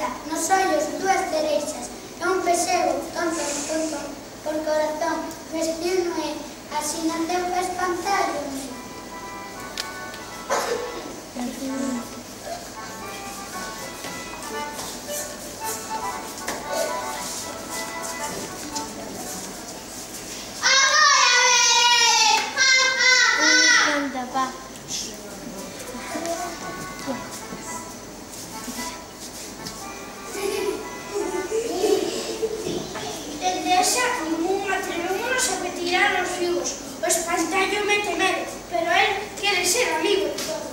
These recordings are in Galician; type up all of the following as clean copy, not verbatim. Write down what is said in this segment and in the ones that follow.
cabeza, nos ollos dúas derechas, é un pesego, tonto, tonto, por corazón, vestido non é, así non ten para espantallos. Ningún atrevémonos a tirar os figos. O espantallo mete medo, pero él quere ser amigo de todos.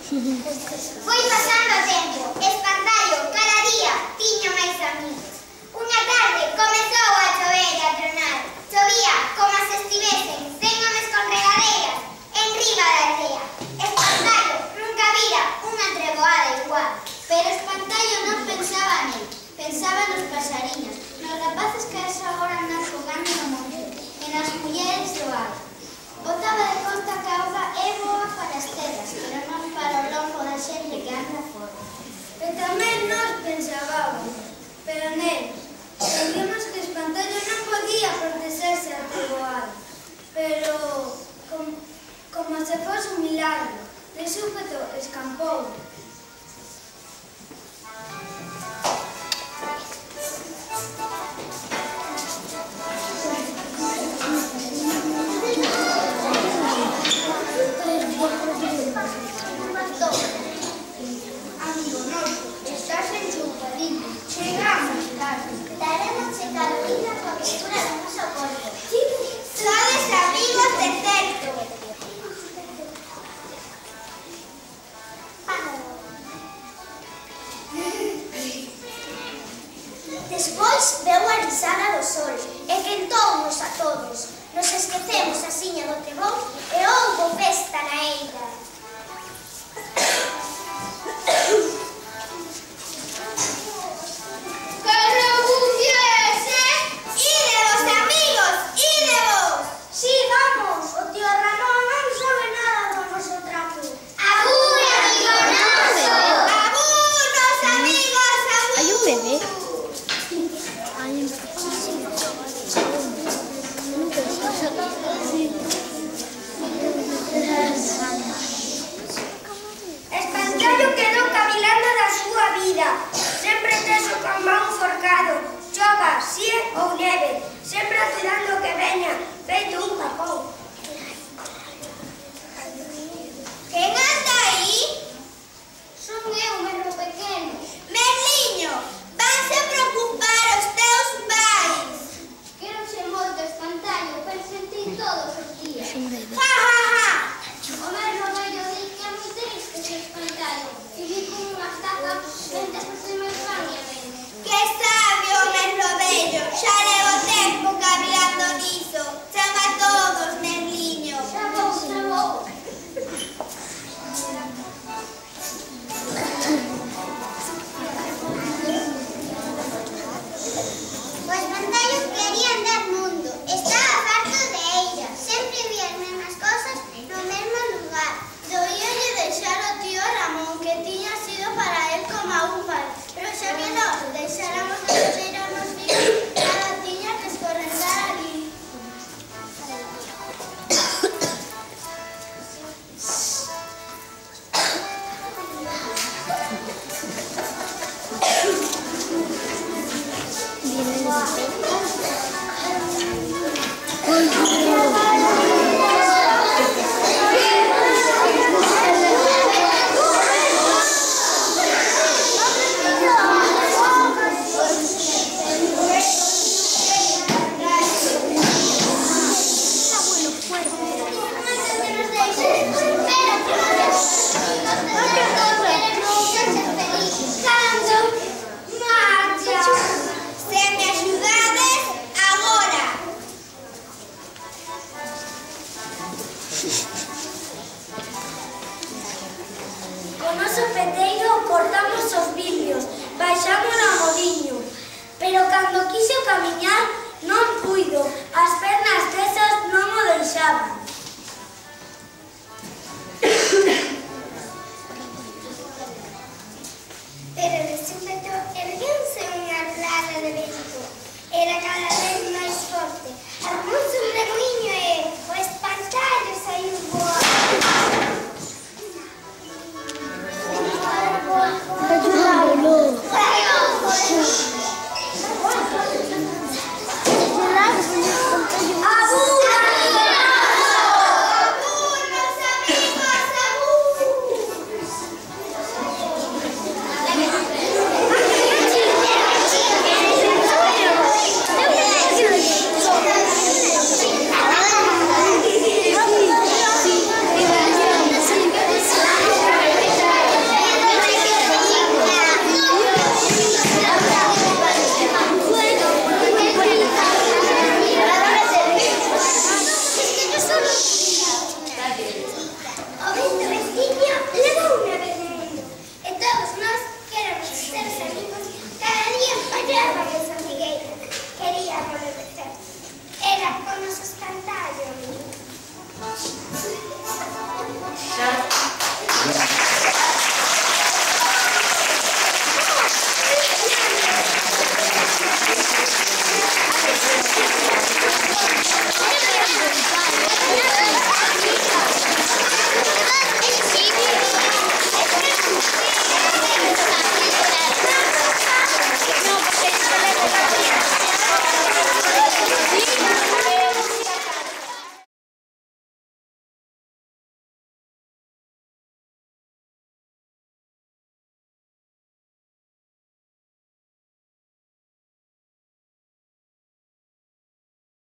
Foi pasando o tempo, espantallo, cada día tiña máis amigos. Unha tarde comezou a chover e a tronar. Chovía como se estivesen 100 homes con regadeiras enriba da aldea. Espantallo nunca vira unha treboada igual. Pero espantallo non pensaba nel, pensaba nos pasariños, nos rapaces que a esa hora andan xogando no monte, e nas mulleres do ar. Botaba de costa a cauda e boa para as terras, pero non para o lombo da xente que anda como se fose un milagro. De súpeto escampou. Amigo noso, estás enchufadito. Chegamos tarde. Daremos Carolina con lectura de noso corpo. Sodes amigos de certo. Despois veu a risada do sol e quentounos a todos. Nos esquecemos asiña do tremón e houbo festa na eira. Espantallo quedou cavilando da súa vida. Sempre teso con man forcado. Chova, xie ou neve. Sempre atirando que veña, feito un capón. Quen anda aí? Son eu, Merlo pequeno. Merliño, vanse preocupar os teus pais. Quero ser moito espantallo, pero sentí todos os días. Ja, ja, ja. O Merlo vello di que a mí tenes que ser espantallo. E vi con unha estaca, vente a facerme pan e a vende. Que está